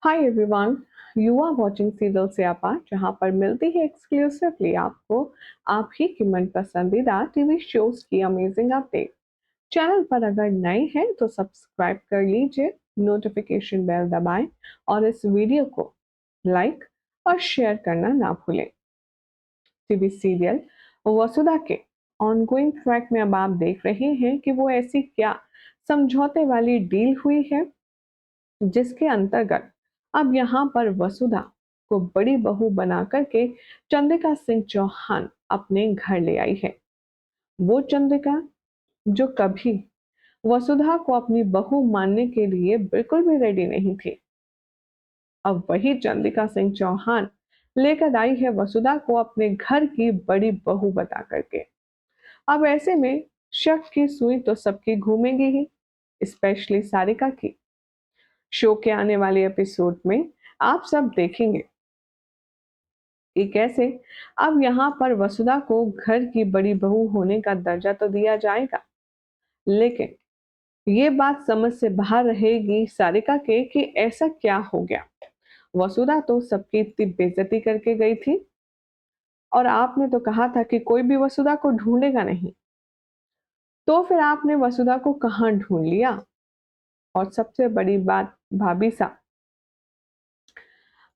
Hi everyone, you are watching serial Siyappa, जहां पर मिलती है एक्सक्लूसिवली आपको आप ही की मन पसंदीदा टीवी शोज की अमेजिंग अपडेट। चैनल पर अगर नए हैं तो सब्सक्राइब कर लीजिए, नोटिफिकेशन बेल दबाएं और इस वीडियो को लाइक और शेयर करना ना भूलें। टीवी सीरियल वसुधा के ऑनगोइंग ट्रैक में अब आप देख रहे हैं कि वो ऐसी क्या समझौते वाली डील हुई है जिसके अंतर्गत अब यहाँ पर वसुधा को बड़ी बहू बना करके चंद्रिका सिंह चौहान अपने घर ले आई है। वो चंद्रिका जो कभी वसुधा को अपनी बहू मानने के लिए बिल्कुल भी रेडी नहीं थी, अब वही चंद्रिका सिंह चौहान लेकर आई है वसुधा को अपने घर की बड़ी बहू बता करके। अब ऐसे में शक की सुई तो सबकी घूमेगी ही, स्पेशली सारिका की। शो के आने वाले एपिसोड में आप सब देखेंगे कि कैसे अब यहाँ पर वसुधा को घर की बड़ी बहू होने का दर्जा तो दिया जाएगा, लेकिन ये बात समझ से बाहर रहेगी सारिका के कि ऐसा क्या हो गया। वसुधा तो सबकी इतनी बेइज्जती करके गई थी और आपने तो कहा था कि कोई भी वसुधा को ढूंढेगा नहीं, तो फिर आपने वसुधा को कहाँ ढूंढ लिया। और सबसे बड़ी बात भाभी साहब,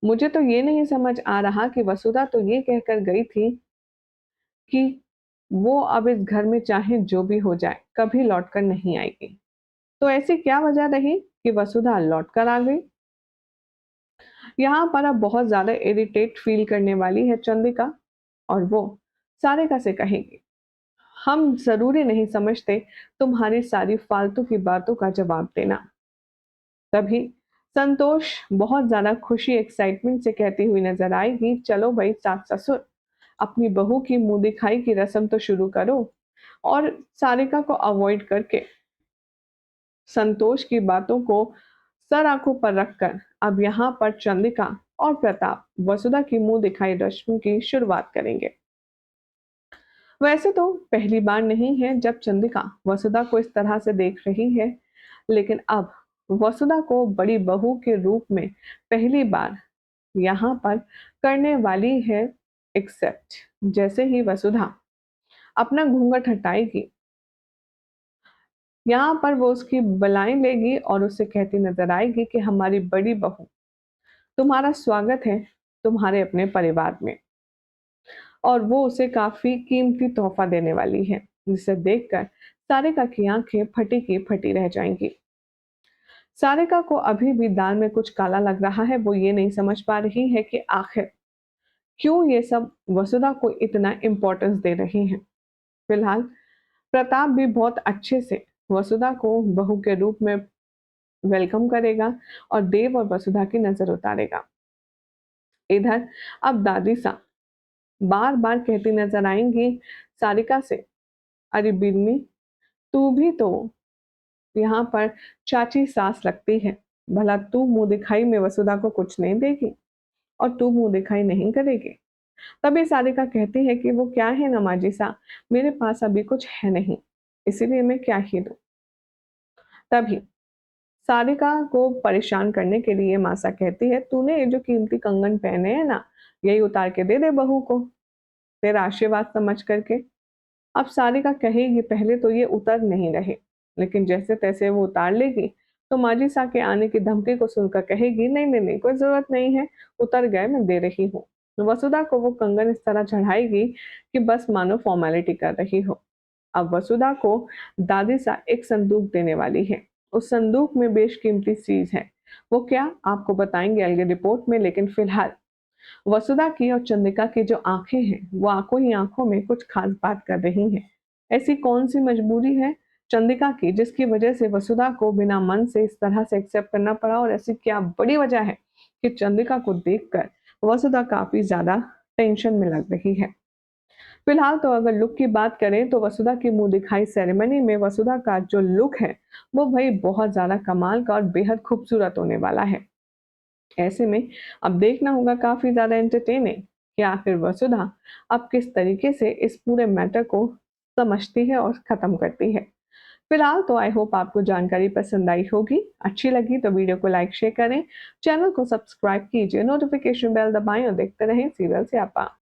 मुझे तो ये नहीं समझ आ रहा कि वसुधा तो ये कहकर गई थी कि वो अब इस घर में चाहे जो भी हो जाए कभी लौटकर नहीं आएगी, तो ऐसी क्या वजह रही कि वसुधा लौटकर आ गई। यहाँ पर अब बहुत ज्यादा इरिटेट फील करने वाली है चंद्रिका और वो सारिका से कहेगी, हम जरूरी नहीं समझते तुम्हारी सारी फालतू की बातों का जवाब देना। तभी संतोष बहुत ज्यादा खुशी एक्साइटमेंट से कहती हुई नजर आएगी, चलो भाई सास ससुर, अपनी बहू की मुंह दिखाई की रस्म तो शुरू करो। और सारिका को अवॉइड करके संतोष की बातों को सर आंखों पर रखकर अब यहाँ पर चंद्रिका और प्रताप वसुधा की मुंह दिखाई रस्म की शुरुआत करेंगे। वैसे तो पहली बार नहीं है जब चंद्रिका वसुधा को इस तरह से देख रही है, लेकिन अब वसुधा को बड़ी बहू के रूप में पहली बार यहाँ पर करने वाली है एक्सेप्ट। जैसे ही वसुधा अपना घूंघट हटाएगी, यहाँ पर वो उसकी बलाएं लेगी और उससे कहती नजर आएगी कि हमारी बड़ी बहू, तुम्हारा स्वागत है तुम्हारे अपने परिवार में। और वो उसे काफी कीमती तोहफा देने वाली है, जिसे देखकर सारिका की आंखें फटी की फटी रह जाएंगी। सारिका को अभी भी दाल में कुछ काला लग रहा है, वो ये नहीं समझ पा रही है कि आखिर क्यों ये सब वसुधा को इतना इम्पोर्टेंस दे रहे हैं। फिलहाल प्रताप भी बहुत अच्छे से वसुधा को बहू के रूप में वेलकम करेगा और देव और वसुधा की नजर उतारेगा। इधर अब दादी सा बार बार कहती नजर आएंगी सारिका से, अरे बिन्नी, तू भी तो यहाँ पर चाची सास लगती है, भला तू मुंह दिखाई में वसुधा को कुछ नहीं देगी और तू मुंह दिखाई नहीं करेगी। तभी सारिका कहती है कि वो क्या है नमाजी सा, मेरे पास अभी कुछ है नहीं, इसीलिए मैं क्या ही दूं। तभी सारिका को परेशान करने के लिए मासा कहती है, तूने ये जो कीमती कंगन पहने हैं ना, यही उतार के दे दे बहू को, तेरा आशीर्वाद समझ करके। अब सारिका कहेगी पहले तो ये उतर नहीं रहे, लेकिन जैसे तैसे वो उतार लेगी तो माजी सा के आने की धमकी को सुनकर कहेगी, नहीं नहीं नहीं, कोई जरूरत नहीं है, उतर गए, मैं दे रही हूँ। वसुधा को वो कंगन इस तरह चढ़ाएगी कि बस मानो फॉर्मेलिटी कर रही हो। अब वसुधा को दादी सा एक संदूक देने वाली है, उस संदूक में बेशकीमती चीज है। वो क्या, आपको बताएंगे आगे रिपोर्ट में, लेकिन फिलहाल वसुधा की और चंद्रिका की जो आंखें हैं वो आंखों ही आंखों में कुछ खास बात कर रही हैं। ऐसी कौन सी मजबूरी है चंद्रिका की जिसकी वजह से वसुधा को बिना मन से इस तरह से एक्सेप्ट करना पड़ा, और ऐसी क्या बड़ी वजह है कि चंद्रिका को देखकर वसुधा काफी ज्यादा टेंशन में लग रही है। फिलहाल तो अगर लुक की बात करें तो वसुधा की मुंह दिखाई सेरेमनी में वसुधा का जो लुक है वो भाई बहुत ज्यादा कमाल का और बेहद खूबसूरत होने वाला है। ऐसे में अब देखना होगा काफी ज्यादा एंटरटेनिंग कि आखिर वसुधा अब किस तरीके से इस पूरे मैटर को समझती है और खत्म करती है। फिलहाल तो आई होप आपको जानकारी पसंद आई होगी। अच्छी लगी तो वीडियो को लाइक शेयर करें, चैनल को सब्सक्राइब कीजिए, नोटिफिकेशन बेल दबाएं और देखते रहें सीरियल स्यापा।